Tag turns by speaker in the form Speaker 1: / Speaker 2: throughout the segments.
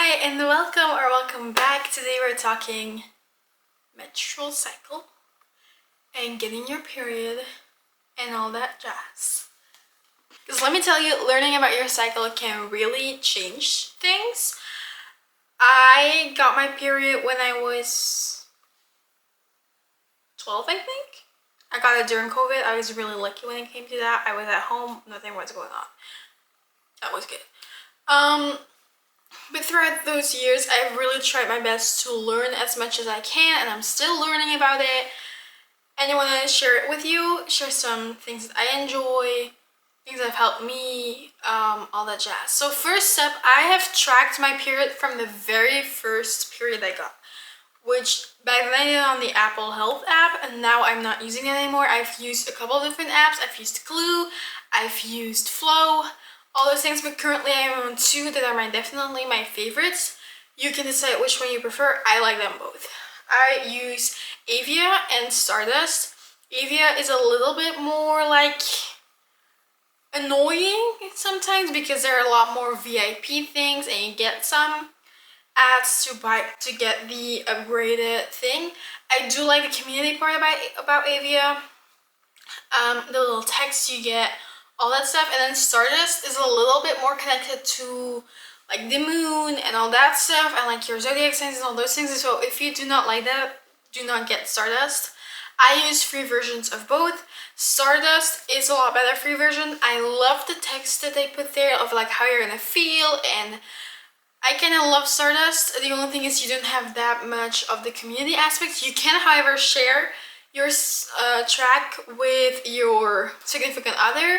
Speaker 1: Hi and welcome back. Today we're talking menstrual cycle and getting your period and all that jazz. Because let me tell you, learning about your cycle can really change things. I got my period when I was 12, I think. I got it during COVID. I was really lucky when it came to that. I was at home, nothing was going on. That was good. But throughout those years, I've really tried my best to learn as much as I can, and I'm still learning about it. And I want to share it with you, share some things that I enjoy, things that have helped me, all that jazz. So first step, I have tracked my period from the very first period I got, which back then I did it on the Apple Health app, and now I'm not using it anymore. I've used a couple of different apps. I've used Clue, I've used Flow, all those things, but currently I am on two that are definitely my favorites. You can decide which one you prefer. I like them both. I use Avia and Stardust. Avia is a little bit more like annoying sometimes because there are a lot more VIP things and you get some ads to buy to get the upgraded thing. I do like the community part about Avia. The little text you get, all that stuff. And then Stardust is a little bit more connected to like the moon and all that stuff and like your zodiac signs and all those things. So if you do not like that, do not get Stardust. I use free versions of both. Stardust is a lot better free version. I love the text that they put there of like how you're gonna feel, and I kind of love Stardust. The only thing is you don't have that much of the community aspect. You can, however, share your track with your significant other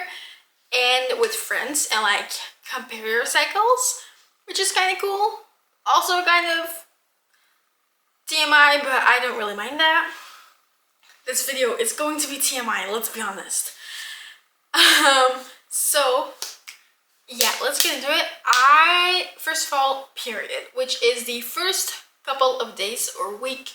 Speaker 1: and with friends and like compare your cycles, which is kind of cool. Also kind of TMI, but I don't really mind that. This video is going to be TMI, let's be honest. So yeah, let's get into it. First of all, period, which is the first couple of days or week,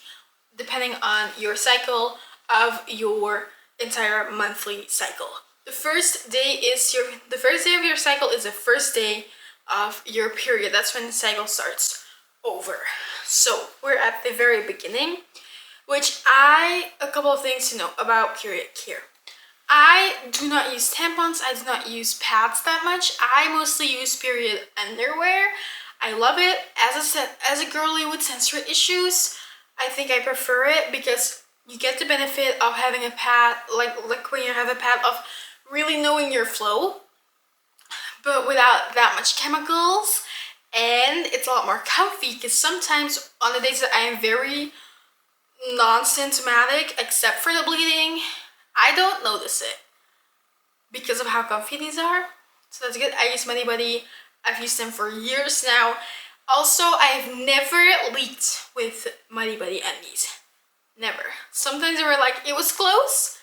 Speaker 1: depending on your cycle, of your entire monthly cycle. The first day of your cycle is the first day of your period. That's when the cycle starts over. So we're at the very beginning, which a couple of things to know about period care. I do not use tampons, I do not use pads that much. I mostly use period underwear. I love it. As a girly with sensory issues, I think I prefer it because you get the benefit of having a pad, like when you have a pad, of really knowing your flow, but without that much chemicals, and it's a lot more comfy because sometimes on the days that I am very non-symptomatic, except for the bleeding, I don't notice it because of how comfy these are. So that's good. I use Muddy Buddy. I've used them for years now. Also, I've never leaked with Muddy Buddy undies. Never. Sometimes they were like, it was close,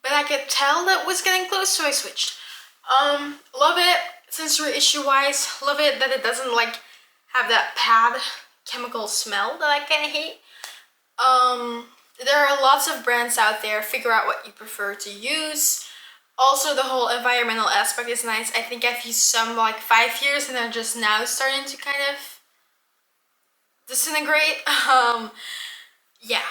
Speaker 1: but I could tell that it was getting close, so I switched. Love it, sensory issue wise. Love it that it doesn't like have that pad chemical smell that I kind of hate. There are lots of brands out there. Figure out what you prefer to use. Also, the whole environmental aspect is nice. I think I've used some like 5 years and they're just now starting to kind of disintegrate. Yeah.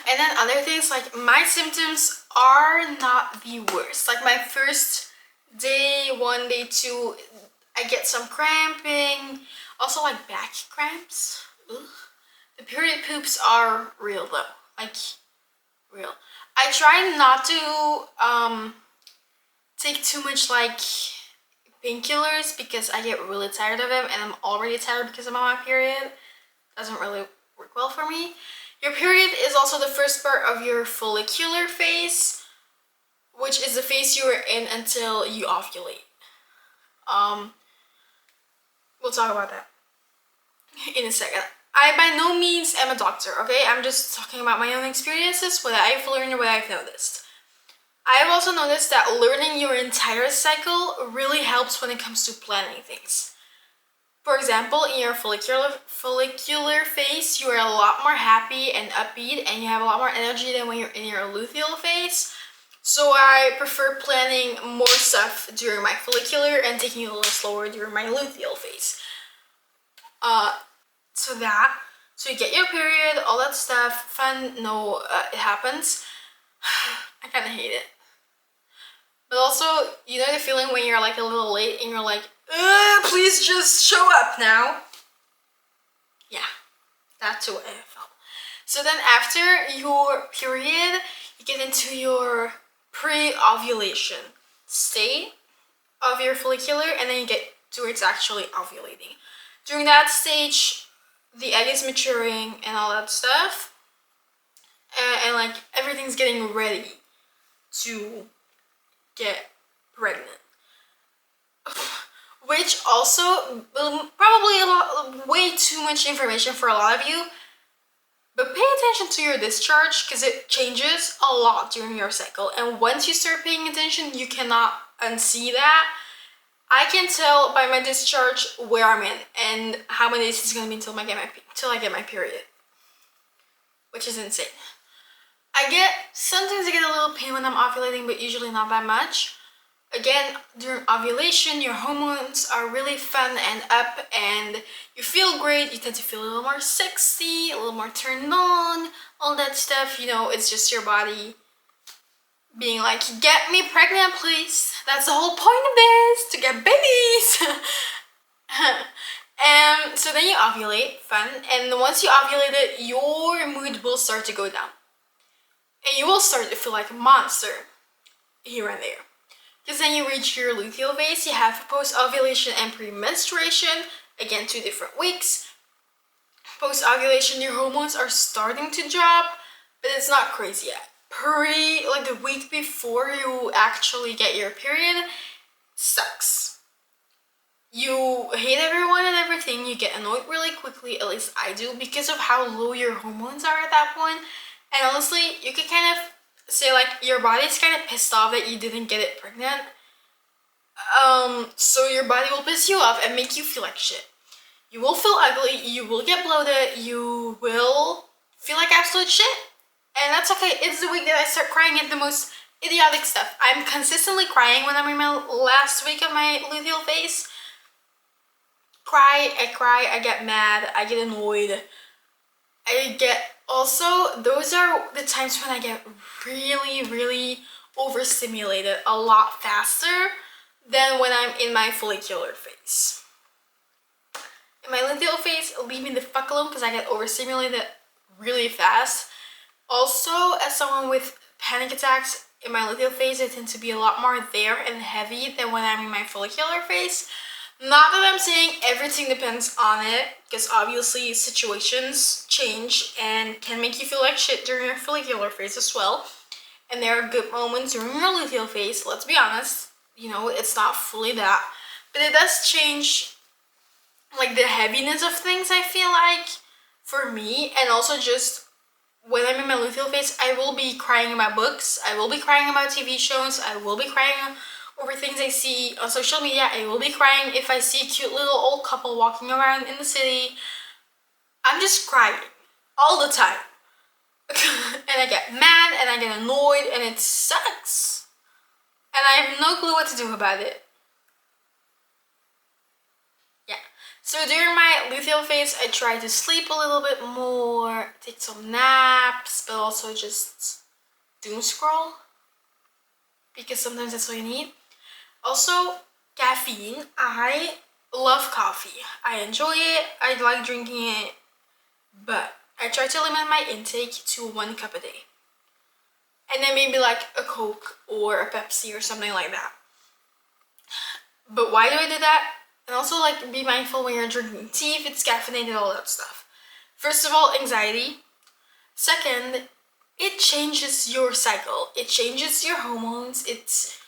Speaker 1: And then other things, like my symptoms are not the worst. Like my first day, 1 day, 2, I get some cramping. Also like back cramps. Ugh. The period poops are real though, like real. I try not to take too much like painkillers because I get really tired of them, and I'm already tired because I'm on my period. Doesn't really work well for me. Your period is also the first part of your follicular phase, which is the phase you are in until you ovulate. We'll talk about that in a second. I by no means am a doctor, okay? I'm just talking about my own experiences, what I've learned and what I've noticed. I've also noticed that learning your entire cycle really helps when it comes to planning things. For example, in your follicular phase, you are a lot more happy and upbeat, and you have a lot more energy than when you're in your luteal phase. So I prefer planning more stuff during my follicular and taking it a little slower during my luteal phase. So you get your period, all that stuff. Fun, no, it happens. I kind of hate it. But also, you know the feeling when you're like a little late and you're like, please just show up now. Yeah, that's the way I felt. So then after your period, you get into your pre-ovulation state of your follicular, and then you get to where it's actually ovulating. During that stage, the egg is maturing and all that stuff, and like everything's getting ready to get pregnant. Which also, probably way too much information for a lot of you, but pay attention to your discharge because it changes a lot during your cycle. And once you start paying attention, you cannot unsee that. I can tell by my discharge where I'm in and how many days it's gonna be until I get my period, which is insane. Sometimes I get a little pain when I'm ovulating, but usually not that much. Again, during ovulation, your hormones are really fun and up, and you feel great. You tend to feel a little more sexy, a little more turned on, all that stuff. You know, it's just your body being like, get me pregnant, please. That's the whole point of this, to get babies. And so then you ovulate, fun. And once you ovulate it, your mood will start to go down. And you will start to feel like a monster here and there. Because then you reach your luteal phase, you have post-ovulation and pre-menstruation, again 2 different weeks. Post-ovulation, your hormones are starting to drop, but it's not crazy yet. Like the week before you actually get your period, sucks. You hate everyone and everything, you get annoyed really quickly, at least I do, because of how low your hormones are at that point. And honestly, you can kind of say like your body's kind of pissed off that you didn't get it pregnant. So your body will piss you off and make you feel like shit. You will feel ugly, you will get bloated, you will feel like absolute shit. And that's okay. It's the week that I start crying at the most idiotic stuff. I'm consistently crying when I'm in my last week of my luteal phase. I cry, I get mad, I get annoyed. Those are the times when I get really, really overstimulated a lot faster than when I'm in my follicular phase. In my luteal phase, leave me the fuck alone because I get overstimulated really fast. Also, as someone with panic attacks, in my luteal phase, I tend to be a lot more there and heavy than when I'm in my follicular phase. Not that I'm saying everything depends on it, because obviously situations change and can make you feel like shit during your follicular phase as well. And there are good moments during your luteal phase, let's be honest. You know, it's not fully that. But it does change, like, the heaviness of things, I feel like, for me. And also just when I'm in my luteal phase, I will be crying about books. I will be crying about TV shows. I will be crying over things I see on social media. I will be crying if I see a cute little old couple walking around in the city. I'm just crying all the time. And I get mad and I get annoyed and it sucks. And I have no clue what to do about it. Yeah. So during my luteal phase, I try to sleep a little bit more, take some naps, but also just doom scroll. Because sometimes that's what you need. Also, caffeine. I love coffee. I enjoy it. I like drinking it. But I try to limit my intake to 1 cup a day. And then maybe like a Coke or a Pepsi or something like that. But why do I do that? And also, like, be mindful when you're drinking tea if it's caffeinated, all that stuff. First of all, anxiety. Second, it changes your cycle. It changes your hormones. It's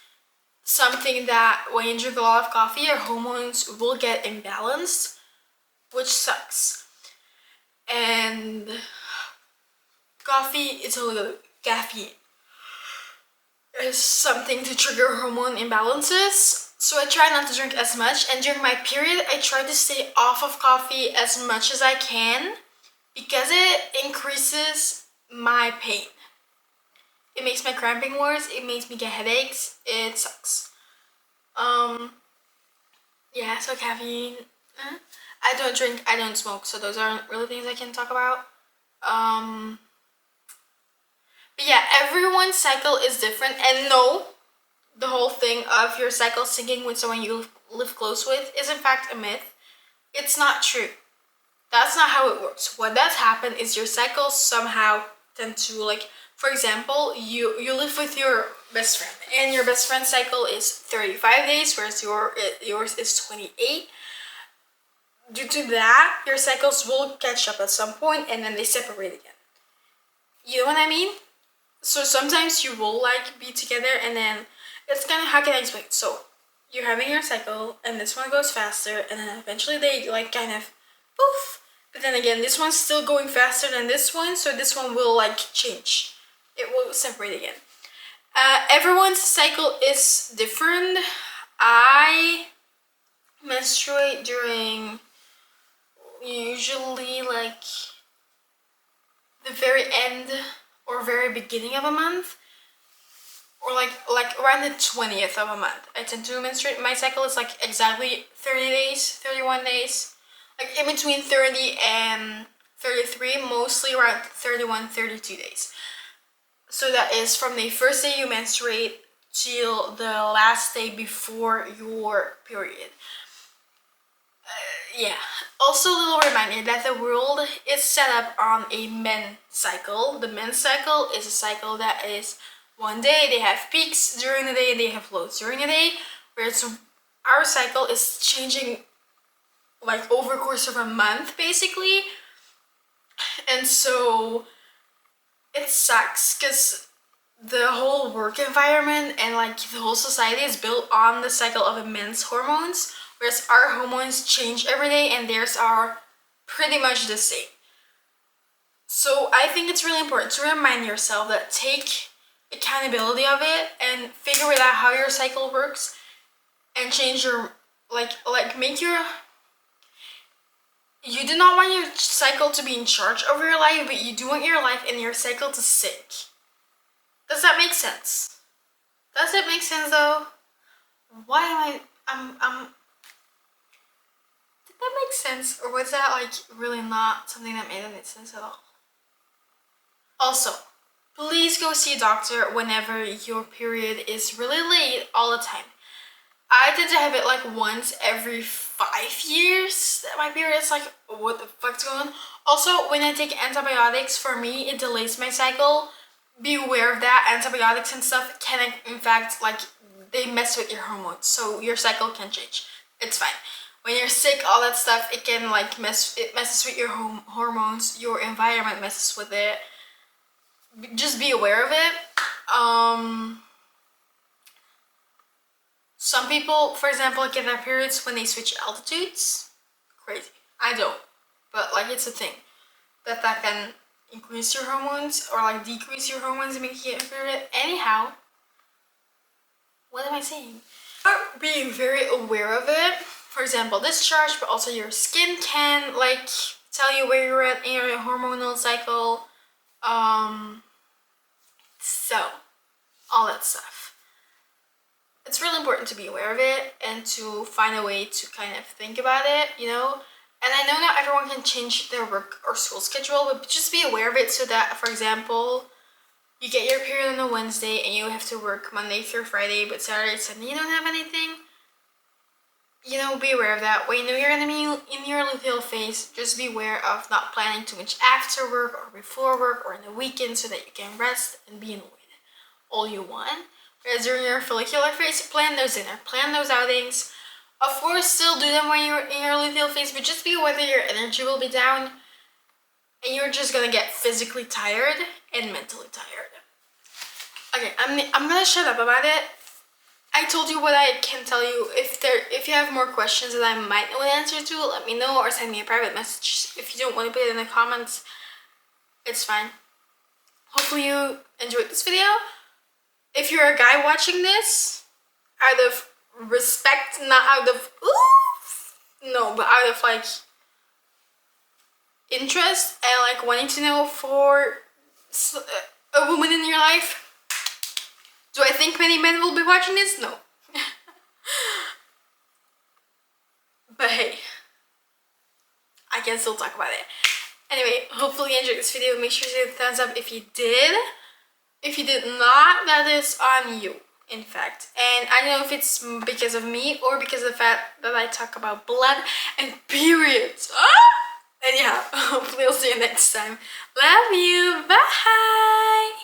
Speaker 1: something that when you drink a lot of coffee, your hormones will get imbalanced, which sucks. And coffee is a little caffeine. Is something to trigger hormone imbalances. So I try not to drink as much, and during my period, I try to stay off of coffee as much as I can because it increases my pain. It makes my cramping worse, it makes me get headaches, it sucks. Yeah, so caffeine. I don't drink, I don't smoke, so those aren't really things I can talk about. But yeah, everyone's cycle is different, and no, the whole thing of your cycle syncing with someone you live close with is in fact a myth. It's not true. That's not how it works. What does happen is your cycles somehow tend to, like, for example, you live with your best friend, and your best friend's cycle is 35 days, whereas yours is 28. Due to that, your cycles will catch up at some point, and then they separate again. You know what I mean? So sometimes you will like be together, and then it's kind of, how can I explain? So you're having your cycle, and this one goes faster, and then eventually they like kind of poof. But then again, this one's still going faster than this one, so this one will like change. It will separate again. Everyone's cycle is different. I menstruate during usually like the very end or very beginning of a month, or like around the 20th of a month. I tend to menstruate. My cycle is like exactly 30 days, 31 days, like in between 30 and 33, mostly around 31, 32 days. So that is from the first day you menstruate till the last day before your period. Yeah. Also, a little reminder that the world is set up on a men's cycle. The men's cycle is a cycle that is one day they have peaks during the day and they have lows during the day, whereas our cycle is changing like over the course of a month basically. And so it sucks because the whole work environment and like the whole society is built on the cycle of a men's hormones, whereas our hormones change every day and theirs are pretty much the same. So I think it's really important to remind yourself that take accountability of it and figure it out how your cycle works, and change your make your, you do not want your cycle to be in charge of your life, but you do want your life and your cycle to sync. Does that make sense? Does it make sense though? Why am I did that make sense, or was that like really not something that made any sense at all? Also, please go see a doctor whenever your period is really late all the time. I tend to have it like once every 5 years that my period is like, what the fuck's going on? Also, when I take antibiotics, for me, it delays my cycle. Be aware of that. Antibiotics and stuff can, in fact, like, they mess with your hormones, so your cycle can change. It's fine. When you're sick, all that stuff, it can like messes with your hormones. Your environment messes with it. Just be aware of it. Some people, for example, get their periods when they switch altitudes. Crazy. I don't, but like it's a thing that can increase your hormones or like decrease your hormones and make you get a period. Anyhow, what am I saying? Being very aware of it. For example, discharge, but also your skin can like tell you where you're at in your hormonal cycle. So all that stuff. It's really important to be aware of it and to find a way to kind of think about it, you know. And I know not everyone can change their work or school schedule, but just be aware of it so that, for example, you get your period on a Wednesday and you have to work Monday through Friday, but Saturday and Sunday you don't have anything. You know, be aware of that. When you know you're gonna be in your luteal phase, just be aware of not planning too much after work or before work or in the weekend so that you can rest and be annoyed all you want. Whereas during your follicular phase, plan those dinner, plan those outings. Of course, still do them when you're in your luteal phase, but just be aware that your energy will be down and you're just gonna get physically tired and mentally tired. Okay, I'm gonna shut up about it. I told you what I can tell you. If you have more questions that I might know the answer to, let me know or send me a private message. If you don't want to put it in the comments, it's fine. Hopefully you enjoyed this video. If you're a guy watching this, out of respect, not out of no, but out of like interest and like wanting to know for a woman in your life, do I think many men will be watching this? No. But hey, I can still talk about it. Anyway, hopefully you enjoyed this video. Make sure to hit the thumbs up if you did. If you did not, that is on you, in fact. And I don't know if it's because of me or because of the fact that I talk about blood and periods. And yeah, hopefully I'll see you next time. Love you. Bye.